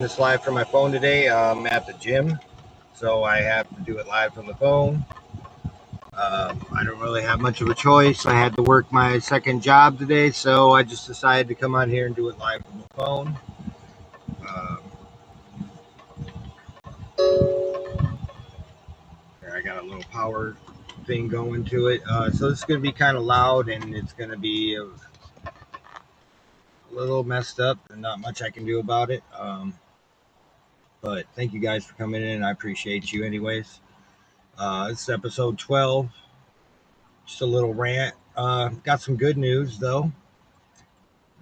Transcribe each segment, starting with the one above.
This live from my phone today. I'm at the gym, so I have to do it live from the phone. I don't really have much of a choice. I had to work my second job today, so I just decided to come on here and do it live from the phone. I got a little power thing going to it, so this is going to be kind of loud and it's going to be a little messed up and not much I can do about it. But thank you guys for coming in. I appreciate you anyways. This is episode 12. Just a little rant. Got some good news though.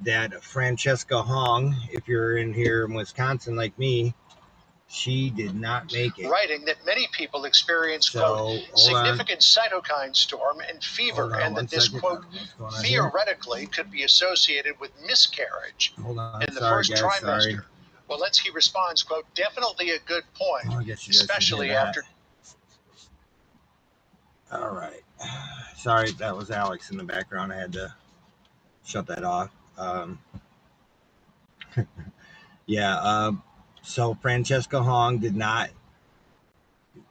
That Francesca Hong, if you're in here in Wisconsin like me, she did not make it. Writing that many people experience, quote, significant cytokine storm and fever, and that this, quote, theoretically could be associated with miscarriage in the first trimester. Well, he responds, quote, definitely a good point, especially after. All right. Sorry, that was Alex in the background. I had to shut that off. So Francesca Hong did not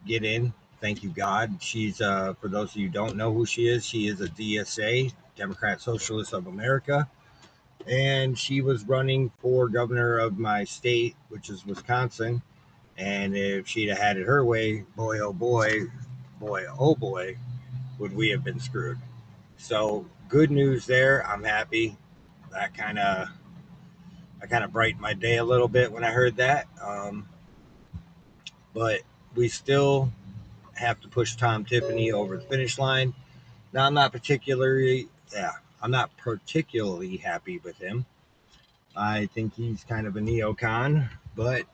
get in. Thank you, God. She's, for those of you who don't know who she is a DSA, Democrat Socialist of America. And she was running for governor of my state, which is Wisconsin. And if she'd have had it her way, boy, oh boy, would we have been screwed. So good news there. I'm happy. That kind of brightened my day a little bit when I heard that. But we still have to push Tom Tiffany over the finish line. Now, I'm not particularly happy with him. I think he's kind of a neocon, but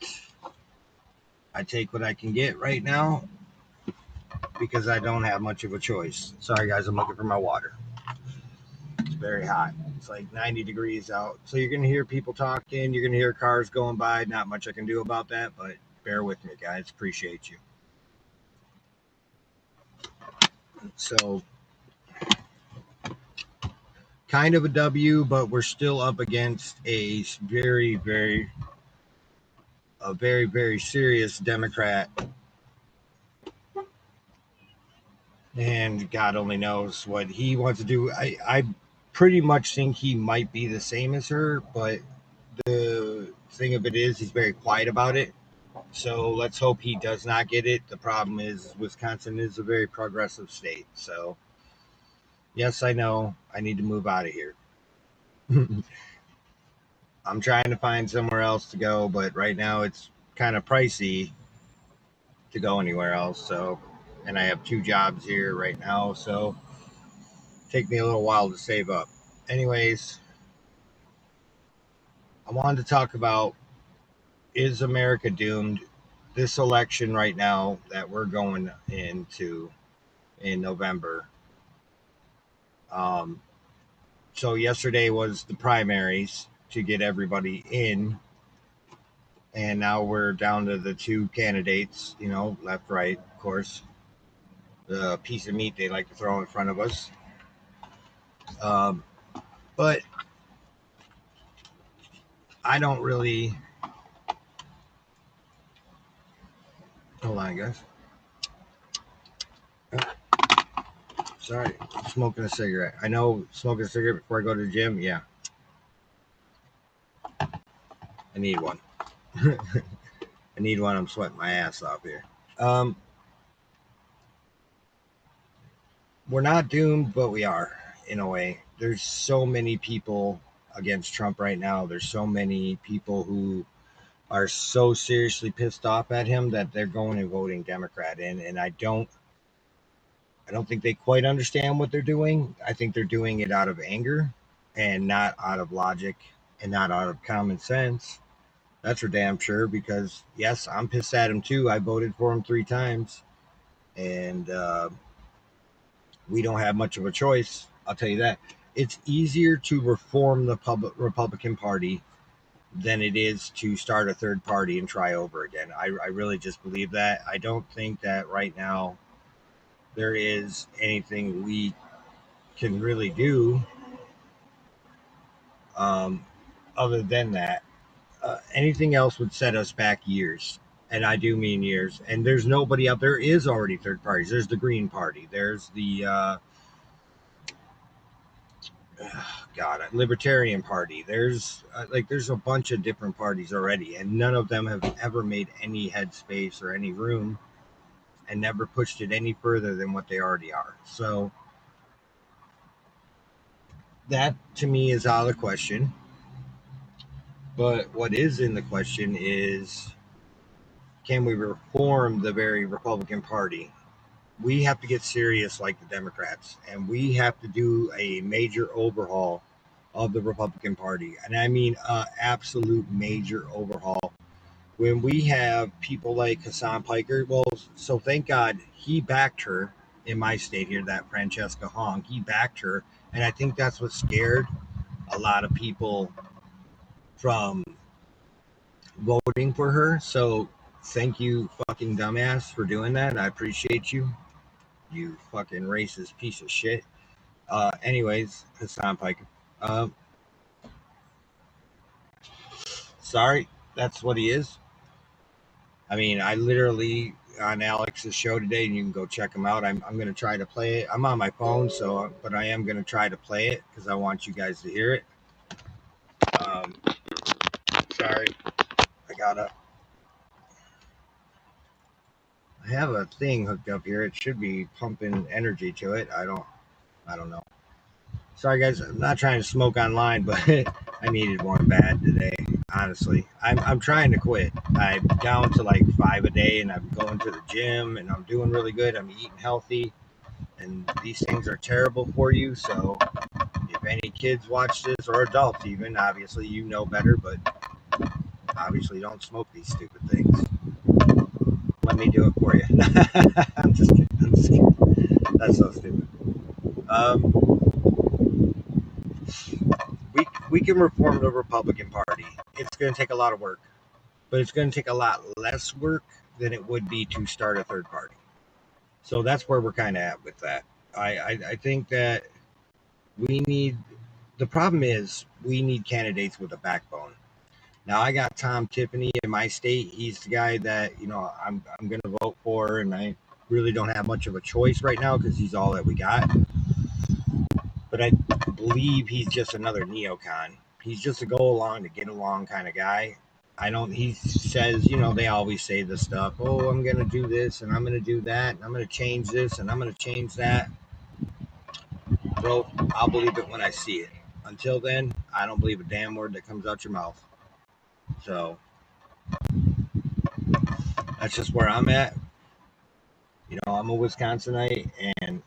I take what I can get right now because I don't have much of a choice. Sorry, guys, I'm looking for my water. It's very hot. It's like 90 degrees out. So you're going to hear people talking. You're going to hear cars going by. Not much I can do about that, but bear with me, guys. Appreciate you. So kind of a W, but we're still up against a very, very serious Democrat. And God only knows what he wants to do. I pretty much think he might be the same as her, but the thing of it is he's very quiet about it. So let's hope he does not get it. The problem is Wisconsin is a very progressive state. So yes, I know I need to move out of here. I'm trying to find somewhere else to go, but right now it's kind of pricey to go anywhere else. So, and I have 2 jobs here right now, so take me a little while to save up. Anyways, I wanted to talk about, is America doomed? This election right now that we're going into in November. So yesterday was the primaries to get everybody in, and now we're down to the 2 candidates, left, right, of course. The piece of meat they like to throw in front of us. But I don't really. Hold on, guys. Sorry, I'm smoking a cigarette. I know smoking a cigarette before I go to the gym. Yeah, I need one. I need one. I'm sweating my ass off here. We're not doomed, but we are in a way. There's so many people against Trump right now. There's so many people who are so seriously pissed off at him that they're going and voting Democrat. And I don't think they quite understand what they're doing. I think they're doing it out of anger and not out of logic and not out of common sense. That's for damn sure, because yes, I'm pissed at him too. I voted for him 3 times, and we don't have much of a choice. I'll tell you that. It's easier to reform the Republican Party than it is to start a third party and try over again. I really just believe that. I don't think that right now there is anything we can really do other than that. Anything else would set us back years. And I do mean years. And there's nobody out there. Is already third parties. There's the Green Party. There's the God, Libertarian Party. There's a bunch of different parties already, and none of them have ever made any headspace or any room, and never pushed it any further than what they already are. So that to me is out of the question. But what is in the question is, can we reform the very Republican Party? We have to get serious like the Democrats, and we have to do a major overhaul of the Republican Party. And I mean, absolute major overhaul. When we have people like Hassan Piker, well, so thank God he backed her in my state here, that Francesca Hong, he backed her. And I think that's what scared a lot of people from voting for her. So thank you, fucking dumbass, for doing that. I appreciate you, you fucking racist piece of shit. Anyways, Hassan Piker. Sorry, that's what he is. I mean, I literally on Alex's show today, and you can go check him out. I'm going to try to play it. I'm on my phone, but I am going to try to play it because I want you guys to hear it. Sorry, I have a thing hooked up here. It should be pumping energy to it. I don't know. Sorry, guys. I'm not trying to smoke online, but I needed one bad today. Honestly, I'm trying to quit. I'm down to like 5 a day, and I'm going to the gym, and I'm doing really good. I'm eating healthy, and these things are terrible for you. So, if any kids watch this, or adults even, obviously you know better, but obviously don't smoke these stupid things. Let me do it for you. I'm just kidding. I'm just kidding. That's so stupid. Um, we can reform the Republican Party. It's going to take a lot of work, but it's going to take a lot less work than it would be to start a third party. So that's where we're kind of at with that. I think that we need, the problem is we need candidates with a backbone. Now I got Tom Tiffany in my state. He's the guy that I'm going to vote for, and I really don't have much of a choice right now because he's all that we got. But I believe he's just another neocon. He's just a go along to get along kind of guy. I don't. He says, they always say this stuff. Oh, I'm going to do this, and I'm going to do that, and I'm going to change this, and I'm going to change that. Bro, I'll believe it when I see it. Until then, I don't believe a damn word that comes out your mouth. So that's just where I'm at. I'm a Wisconsinite, and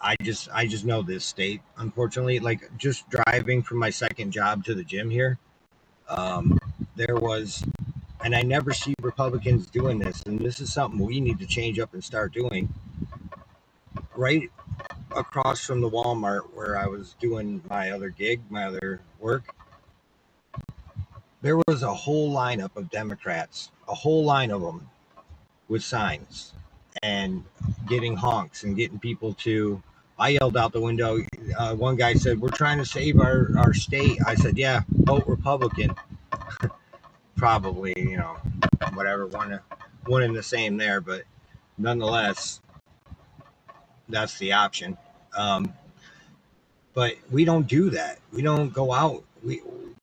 I just know this state. Unfortunately, like just driving from my second job to the gym here, there was, and I never see Republicans doing this, and this is something we need to change up and start doing. Right across from the Walmart where I was doing my other gig, my other work, there was a whole lineup of Democrats, a whole line of them with signs and getting honks and getting people to. I yelled out the window. One guy said, "We're trying to save our state." I said, "Yeah, vote Republican." Probably, whatever, one and the same there, but nonetheless, that's the option. But we don't do that. We don't go out.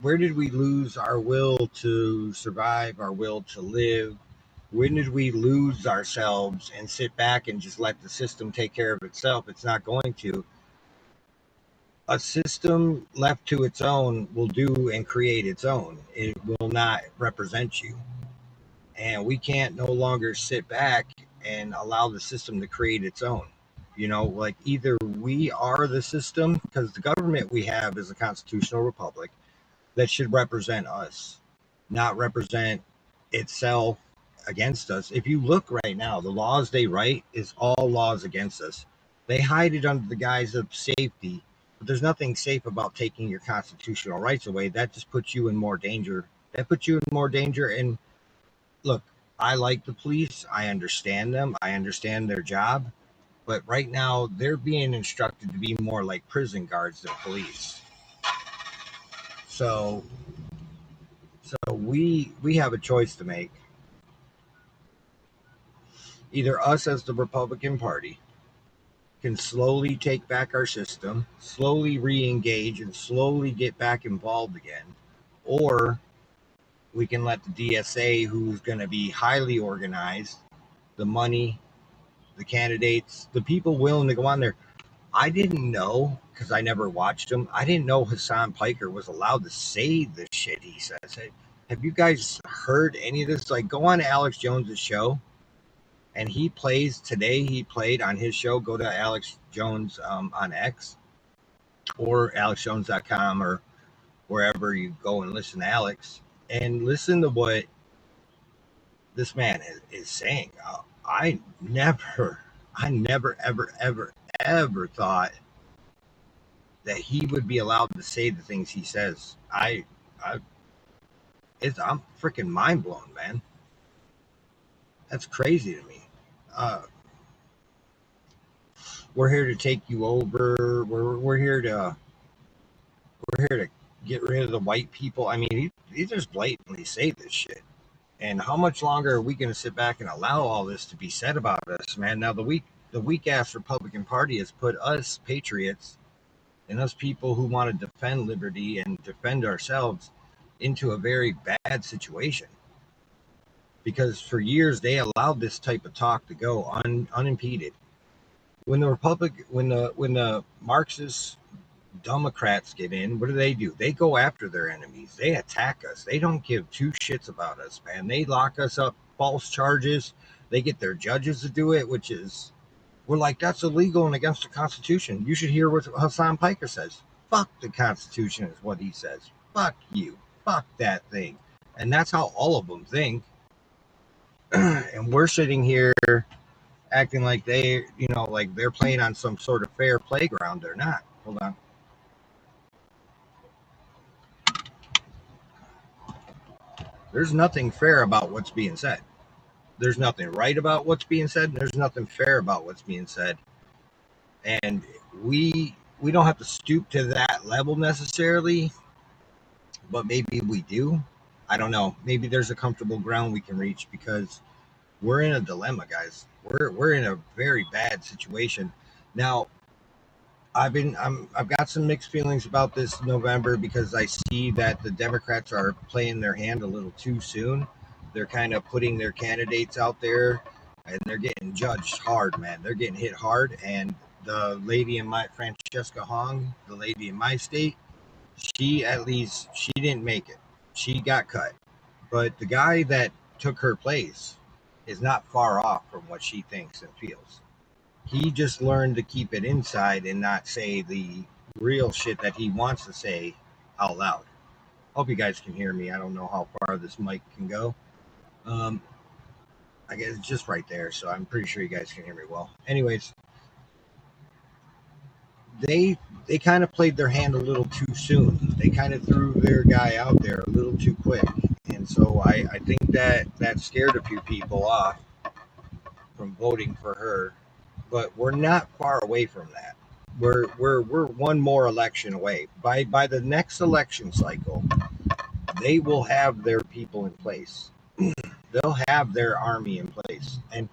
Where did we lose our will to survive, our will to live? When did we lose ourselves and sit back and just let the system take care of itself? It's not going to. A system left to its own will do and create its own. It will not represent you. And we can't no longer sit back and allow the system to create its own. Like either we are the system, because the government we have is a constitutional republic that should represent us, not represent itself against us. If you look right now, the laws they write is all laws against us. They hide it under the guise of safety, but there's nothing safe about taking your constitutional rights away. That just puts you in more danger. That puts you in more danger. And look, I like the police. I understand them. I understand their job. But right now, they're being instructed to be more like prison guards than police. So So we have a choice to make. Either us as the Republican Party can slowly take back our system, slowly re-engage, and slowly get back involved again, or we can let the DSA, who's going to be highly organized, the money, the candidates, the people willing to go on there. I didn't know, because I never watched him, I didn't know Hassan Piker was allowed to say the shit he says. Have you guys heard any of this? Like, go on Alex Jones's show, and he played on his show. Go to Alex Jones on X or alexjones.com or wherever you go and listen to Alex, and listen to what this man is saying. I never, ever thought that he would be allowed to say the things he says. I'm freaking mind blown, man. That's crazy to me. Uh, we're here to take you over. We're here to get rid of the white people. I mean, he just blatantly say this shit. And how much longer are we going to sit back and allow all this to be said about us, man? Now the weak ass Republican Party has put us patriots and us people who want to defend liberty and defend ourselves into a very bad situation. Because for years they allowed this type of talk to go unimpeded. When the Marxist Democrats get in, what do? They go after their enemies. They attack us. They don't give two shits about us, man. They lock us up, false charges. They get their judges to do it, which is, we're like, that's illegal and against the Constitution. You should hear what Hassan Piker says. Fuck the Constitution is what he says. Fuck you. Fuck that thing. And that's how all of them think. And we're sitting here acting like like they're playing on some sort of fair playground. They're not. Hold on. There's nothing fair about what's being said. There's nothing right about what's being said. And there's nothing fair about what's being said. And we don't have to stoop to that level necessarily, but maybe we do. I don't know. Maybe there's a comfortable ground we can reach, because we're in a dilemma, guys. We're in a very bad situation. Now, I've got some mixed feelings about this November, because I see that the Democrats are playing their hand a little too soon. They're kind of putting their candidates out there, and they're getting judged hard, man. They're getting hit hard. And the lady in my Francesca Hong, the lady in my state, she didn't make it. She got cut. But the guy that took her place is not far off from what she thinks and feels. He just learned to keep it inside and not say the real shit that he wants to say out loud. Hope you guys can hear me. I don't know how far this mic can go. I guess it's just right there, so I'm pretty sure you guys can hear me well. Anyways, they kind of played their hand a little too soon. They kind of threw their guy out there a little too quick. And so I think that scared a few people off from voting for her. But we're not far away from that. We're one more election away. By the next election cycle, they will have their people in place. They'll have their army in place. And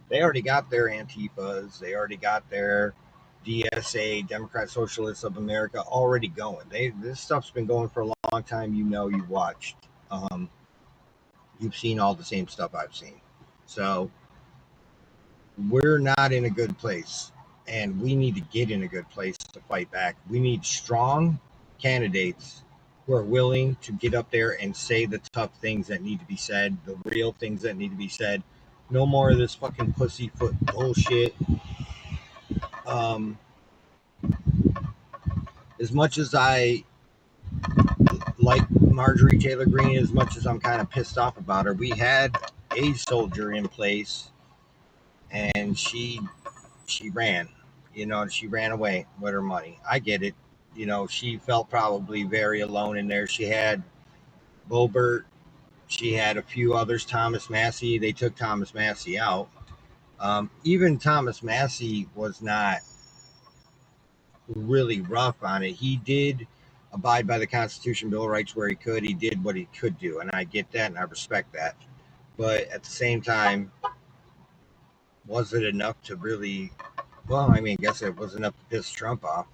they already got their Antifas, they already got their DSA, Democrat Socialists of America, already going. This stuff's been going for a long time. You've watched. You've seen all the same stuff I've seen. So we're not in a good place, and we need to get in a good place to fight back. We need strong candidates who are willing to get up there and say the tough things that need to be said, the real things that need to be said. No more of this fucking pussyfoot bullshit. As much as I like Marjorie Taylor Greene, as much as I'm kind of pissed off about her, we had a soldier in place, and she ran. She ran away with her money. I get it. She felt probably very alone in there. She had Bobert. She had a few others. Thomas Massey. They took Thomas Massey out. Even Thomas Massey was not really rough on it. He did abide by the Constitution, Bill of Rights where he could. He did what he could do, and I get that and I respect that. But at the same time, was it enough to really? Well, I mean, I guess it was enough to piss Trump off.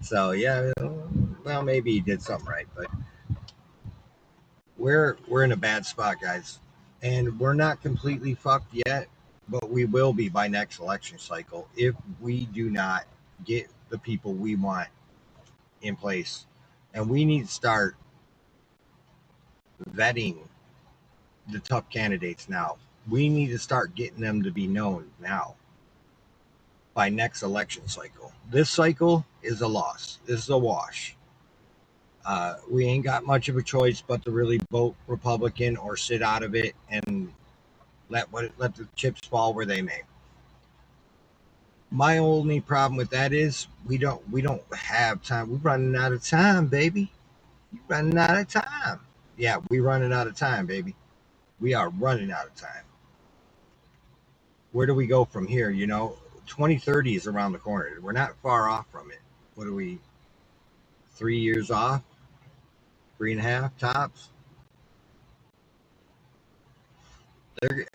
So yeah, well, maybe he did something right, but we're in a bad spot, guys, and we're not completely fucked yet, but we will be by next election cycle if we do not get the people we want in place, and we need to start vetting the tough candidates now. We need to start getting them to be known now by next election cycle. This cycle is a loss. This is a wash. We ain't got much of a choice but to really vote Republican or sit out of it and let the chips fall where they may. My only problem with that is we don't have time. We're running out of time, baby. We're running out of time. Yeah, we're running out of time, baby. We are running out of time. Where do we go from here? 2030 is around the corner. We're not far off from it. What are we? 3 years off? 3.5 tops? They're,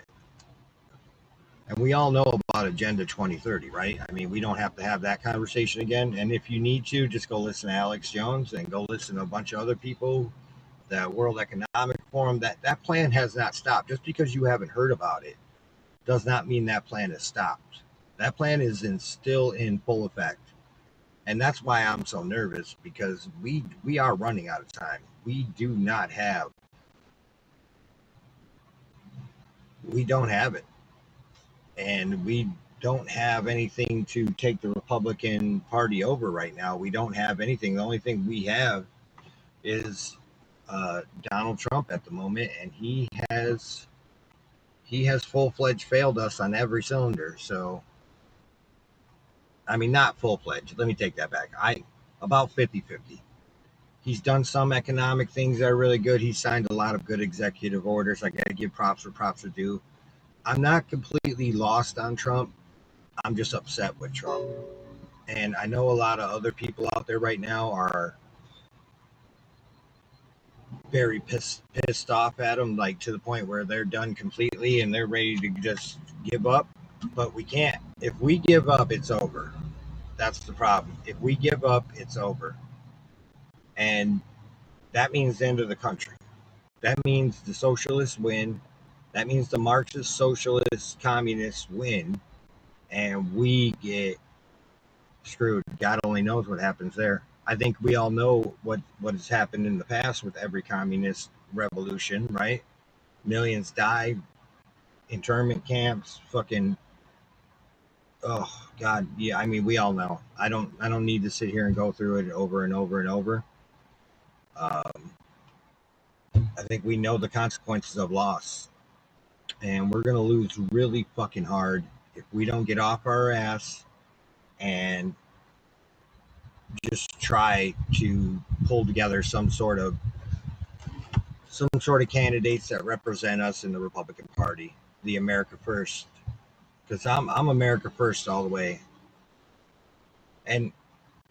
and we all know about Agenda 2030, right? I mean, we don't have to have that conversation again. And if you need to, just go listen to Alex Jones and go listen to a bunch of other people, the World Economic Forum. That plan has not stopped. Just because you haven't heard about it does not mean that plan has stopped. That plan is still in full effect. And that's why I'm so nervous, because we are running out of time. We don't have it. And we don't have anything to take the Republican Party over right now. We don't have anything. The only thing we have is Donald Trump at the moment, and he has full-fledged failed us on every cylinder. So, I mean, not full-fledged. Let me take that back. About 50-50. He's done some economic things that are really good. He's signed a lot of good executive orders. I got to give props where props are due. I'm not completely lost on Trump. I'm just upset with Trump. And I know a lot of other people out there right now are very pissed off at him, like to the point where they're done completely and they're ready to just give up. But we can't. If we give up, it's over. That's the problem. If we give up, it's over. And that means the end of the country. That means the socialists win. That means the Marxist, socialist, communists win. And we get screwed. God only knows what happens there. I think we all know what has happened in the past with every communist revolution, right? Millions die, internment camps, fucking. Oh God, yeah. I mean, we all know. I don't need to sit here and go through it over and over and over. I think we know the consequences of loss, and we're gonna lose really fucking hard if we don't get off our ass and just try to pull together some sort of candidates that represent us in the Republican Party, the America First, because I'm America First all the way. And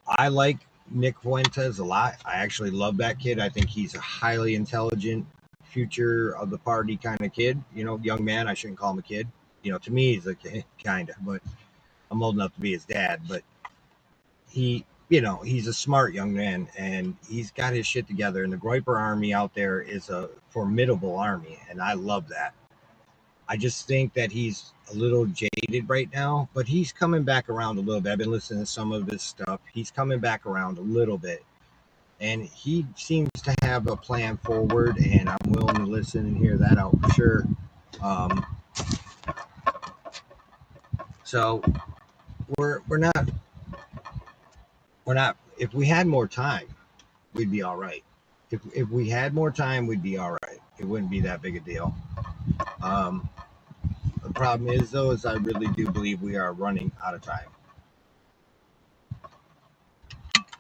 I like Nick Fuentes a lot. I actually love that kid. I think he's a highly intelligent, future of the party kind of kid. Young man. I shouldn't call him a kid. To me, he's a kid, kind of, but I'm old enough to be his dad. But he's a smart young man, and he's got his shit together. And the Groyper army out there is a formidable army, and I love that. I just think that he's a little jaded right now, but he's coming back around a little bit. I've been listening to some of his stuff. He's coming back around a little bit, and he seems to have a plan forward, and I'm willing to listen and hear that out for sure. So we're not. If we had more time, we'd be all right. If we had more time, we'd be all right. It wouldn't be that big a deal. The problem is, though, is I really do believe we are running out of time.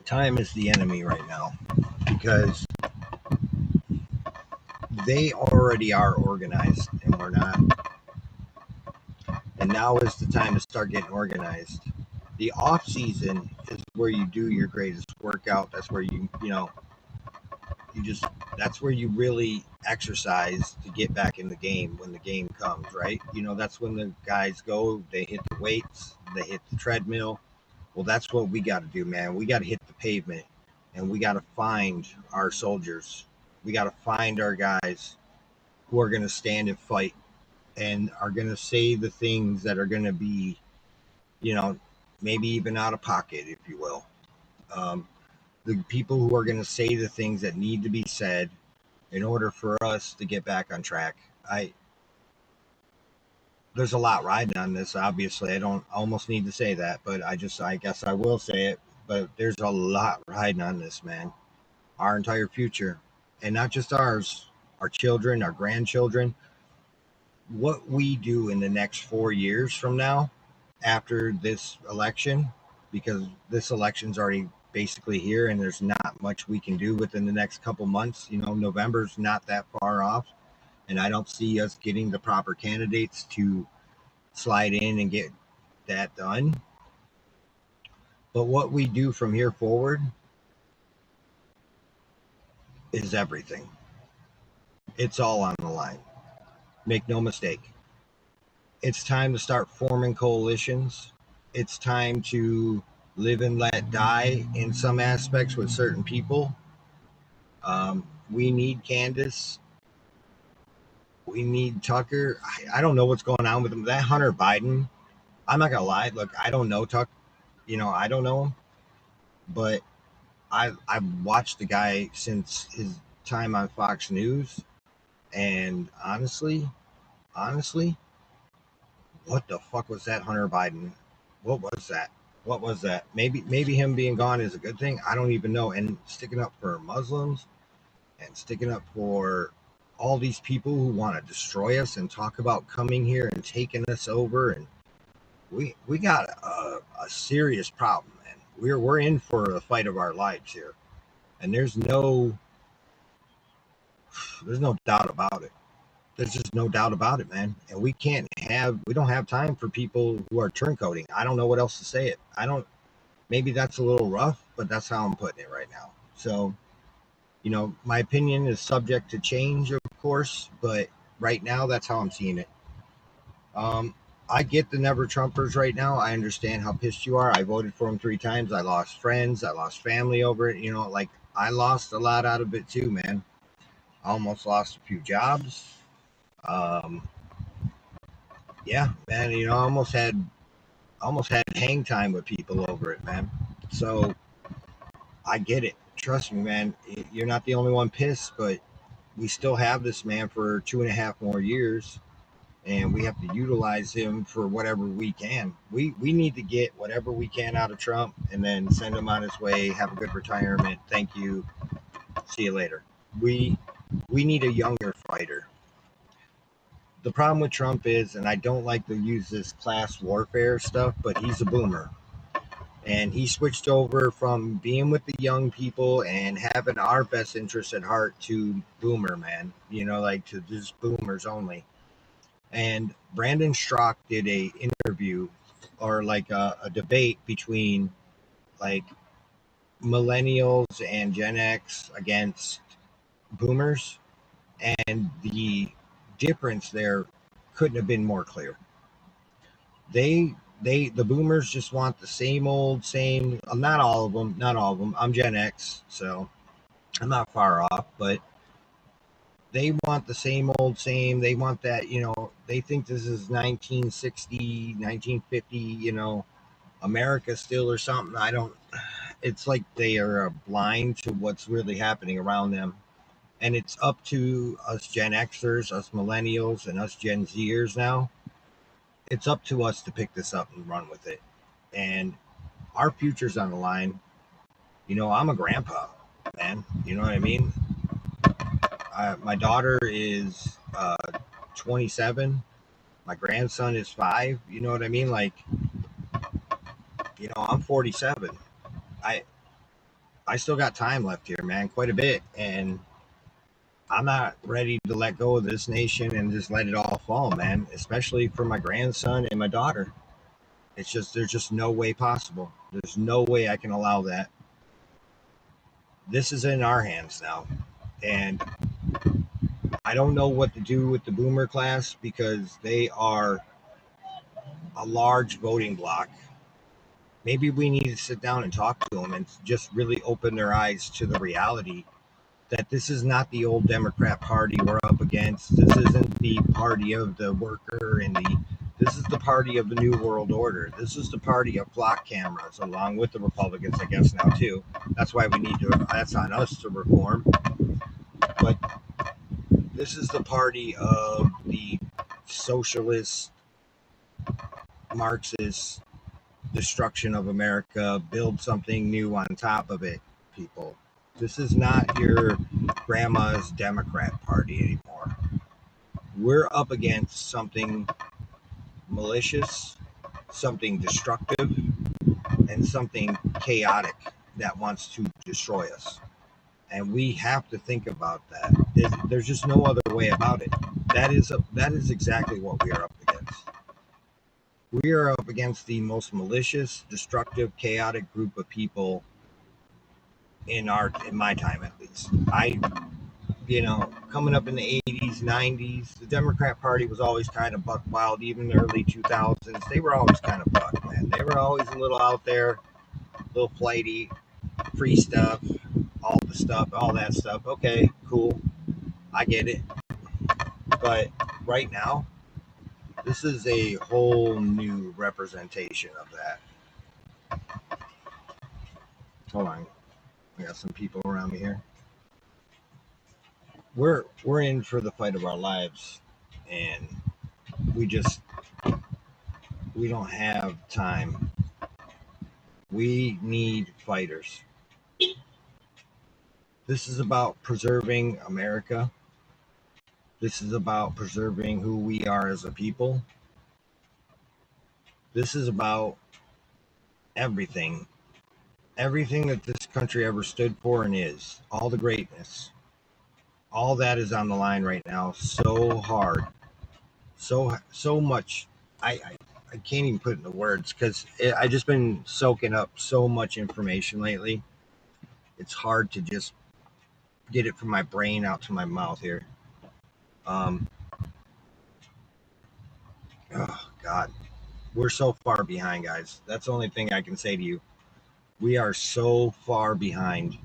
Time is the enemy right now, because they already are organized and we're not. And now is the time to start getting organized, The off season is where you do your greatest workout. That's where you just that's where you really exercise to get back in the game when the game comes, right? That's when the guys go, they hit the weights, they hit the treadmill. Well, that's what we got to do, man. We got to hit the pavement, and we got to find our soldiers. We got to find our guys who are going to stand and fight and are going to say the things that are going to be, you know, maybe even out of pocket, if you will. Um, the people who are going to say the things that need to be said in order for us to get back on track. I There's a lot riding on this. Obviously, I don't almost need to say that, but I guess I will say it. But there's a lot riding on this, man. Our entire future, and not just ours, our children, our grandchildren. What we do in the next 4 years from now, after this election, because this election's already basically here, and there's not much we can do within the next couple months. November's not that far off, and I don't see us getting the proper candidates to slide in and get that done. But what we do from here forward is everything. It's all on the line. Make no mistake. It's time to start forming coalitions. It's time to live and let die in some aspects with certain people. We need Candace. We need Tucker. I don't know what's going on with him. That Hunter Biden, I'm not going to lie. Look, I don't know Tucker. I don't know him. But I've watched the guy since his time on Fox News. And honestly, what the fuck was that Hunter Biden? What was that? What was that? Maybe him being gone is a good thing. I don't even know. And sticking up for Muslims and sticking up for all these people who want to destroy us and talk about coming here and taking us over, and we got a serious problem, man. We're in for the fight of our lives here, and there's no doubt about it. There's just no doubt about it, man. And we don't have time for people who are turncoating. I don't know what else to say it. Maybe that's a little rough, but that's how I'm putting it right now. So, my opinion is subject to change, of course, but right now that's how I'm seeing it. I get the never Trumpers right now. I understand how pissed you are. I voted for him 3 times. I lost friends. I lost family over it. I lost a lot out of it too, man. I almost lost a few jobs. Yeah, man. I almost had hang time with people over it, man. So I get it. Trust me, man. You're not the only one pissed, but we still have this man for 2.5 more years, and we have to utilize him for whatever we can. We need to get whatever we can out of Trump, and then send him on his way. Have a good retirement. Thank you. See you later. We need a younger fighter. The problem with Trump is, and I don't like to use this class warfare stuff, but he's a boomer. And he switched over from being with the young people and having our best interests at heart to boomer, man. Like to just boomers only. And Brandon Strzok did a interview, or like a debate between like millennials and Gen X against boomers, and the difference there couldn't have been more clear. The boomers just want the same old same. Not all of them. I'm Gen X, so I'm not far off, but they want the same old same. They want that, they think this is 1960, 1950, America still or something. I don't It's like they are blind to what's really happening around them. And it's up to us Gen Xers, us millennials, and us Gen Zers now. It's up to us to pick this up and run with it. And our future's on the line. I'm a grandpa, man. You know what I mean? My daughter is 27. My grandson is 5. You know what I mean? Like, I'm 47. I I still got time left here, man, quite a bit, and I'm not ready to let go of this nation and just let it all fall, man. Especially for my grandson and my daughter. It's just, there's just no way possible. There's no way I can allow that. This is in our hands now. And I don't know what to do with the boomer class because they are a large voting bloc. Maybe we need to sit down and talk to them and just really open their eyes to the reality that this is not the old Democrat Party we're up against. This isn't the party of the worker and this is the party of the New World Order. This is the party of flock cameras, along with the Republicans, I guess, now too. That's why we need to, that's on us to reform. But this is the party of the socialist, Marxist destruction of America, build something new on top of it, people. This is not your grandma's Democrat Party anymore. We're up against something malicious, something destructive, and something chaotic that wants to destroy us. And we have to think about that. There's just no other way about it. That is exactly what we are up against. We are up against the most malicious, destructive, chaotic group of people in my time, at least. Coming up in the 80s, 90s, the Democrat Party was always kind of buck wild. Even the early 2000s, they were always kind of buck, man. They were always a little out there, a little flighty, free stuff, all that stuff. Okay, cool. I get it. But right now, this is a whole new representation of that. Hold on. We got some people around me here. We're in for the fight of our lives, and we don't have time. We need fighters. This is about preserving America. This is about preserving who we are as a people. This is about everything. Everything that this country ever stood for and is. All the greatness. All that is on the line right now. So hard. So much. I can't even put it into words because I just been soaking up so much information lately. It's hard to just get it from my brain out to my mouth here. Um, oh God, we're so far behind, guys. That's the only thing I can say to you. We are so far behind.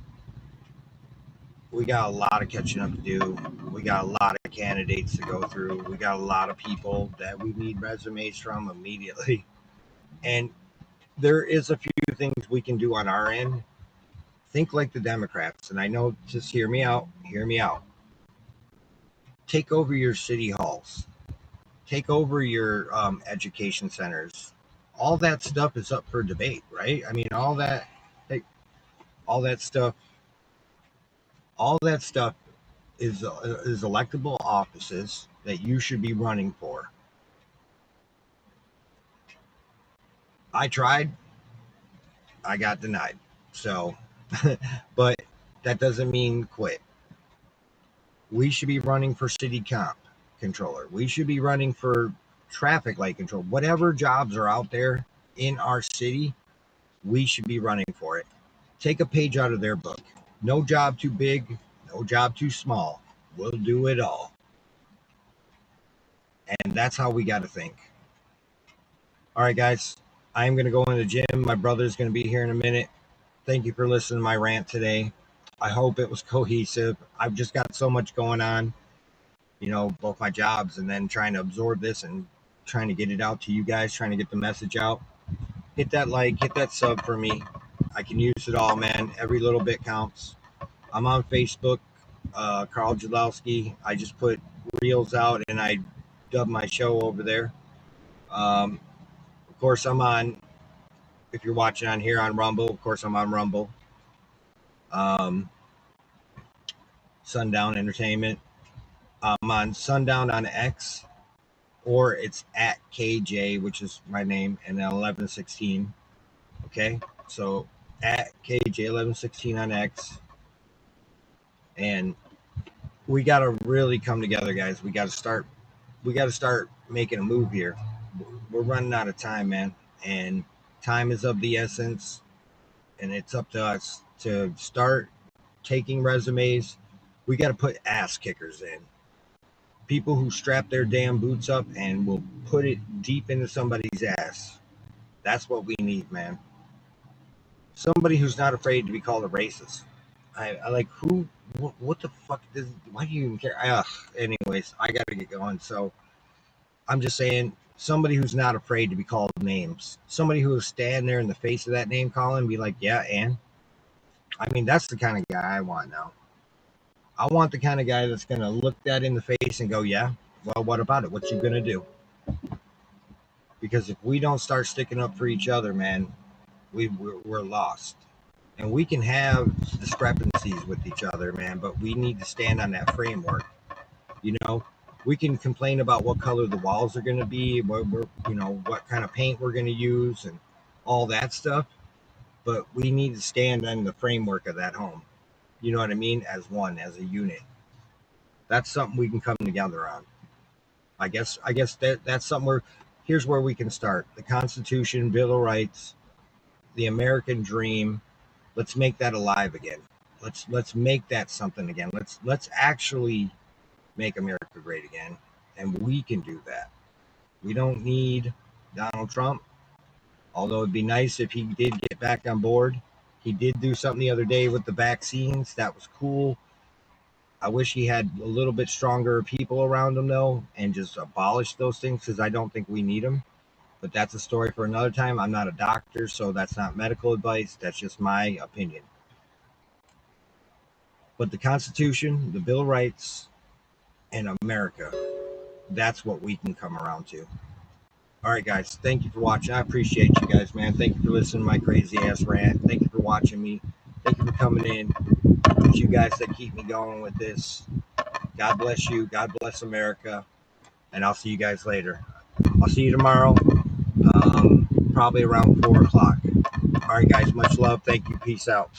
We got a lot of catching up to do. We got a lot of candidates to go through. We got a lot of people that we need resumes from immediately. And there is a few things we can do on our end. Think like the Democrats. And I know, just hear me out. Hear me out. Take over your city halls. Take over your education centers. All that stuff is up for debate, right? I mean, hey, all that stuff, all that stuff is electable offices that you should be running for. I tried, I got denied. So, but that doesn't mean quit. We should be running for city comp controller. We should be running for traffic light control. Whatever jobs are out there in our city, we should be running for it. Take a page out of their book. No job too big, no job too small. We'll do it all. And that's how we got to think. All right, guys, I'm going to go in the gym. My brother's going to be here in a minute. Thank you for listening to my rant today. I hope it was cohesive. I've just got so much going on, both my jobs and then trying to absorb this and trying to get it out to you guys, trying to get the message out. Hit that like, hit that sub for me. I can use it all, man. Every little bit counts. I'm on Facebook, Carl Jadlowski. I just put reels out and I dub my show over there. Of course, I'm on, if you're watching on here on Rumble, of course, I'm on Rumble. Sundown Entertainment. I'm on Sundown on X, or it's at KJ, which is my name, and then 1116. Okay, so at KJ 1116 on X, and we got to really come together, guys. We got to start making a move here. We're running out of time, man. and time is of the essence, and it's up to us to start taking resumes. We got to put ass kickers in. People who strap their damn boots up and will put it deep into somebody's ass. That's what we need, man. Somebody who's not afraid to be called a racist. I like who. What the fuck does? Why do you even care? Anyways, I gotta get going. So I'm just saying, somebody who's not afraid to be called names. Somebody who will stand there in the face of that name calling and be like, yeah, and I mean, that's the kind of guy I want now. I want the kind of guy that's gonna look that in the face and go, yeah, well, what about it? What you gonna do? Because if we don't start sticking up for each other, man, we're lost. And we can have discrepancies with each other, man, but we need to stand on that framework. You know, we can complain about what color the walls are going to be, what kind of paint we're going to use, and all that stuff. But we need to stand on the framework of that home. You know what I mean? As one, as a unit. That's something we can come together on. I guess that's something where here's where we can start. The Constitution, Bill of Rights, the American dream. Let's make that alive again. Let's make that something again. Let's actually make America great again, and we can do that. We don't need Donald Trump, although it'd be nice if he did get back on board. He did do something the other day with the vaccines. That was cool. I wish he had a little bit stronger people around him, though, and just abolish those things because I don't think we need them. But that's a story for another time. I'm not a doctor, so that's not medical advice. That's just my opinion. But the Constitution, the Bill of Rights, and America, that's what we can come around to. All right, guys. Thank you for watching. I appreciate you guys, man. Thank you for listening to my crazy ass rant. Thank you for watching me. Thank you for coming in. It's you guys that keep me going with this. God bless you. God bless America. And I'll see you guys later. I'll see you tomorrow, probably around 4 o'clock. All right, guys. Much love. Thank you. Peace out.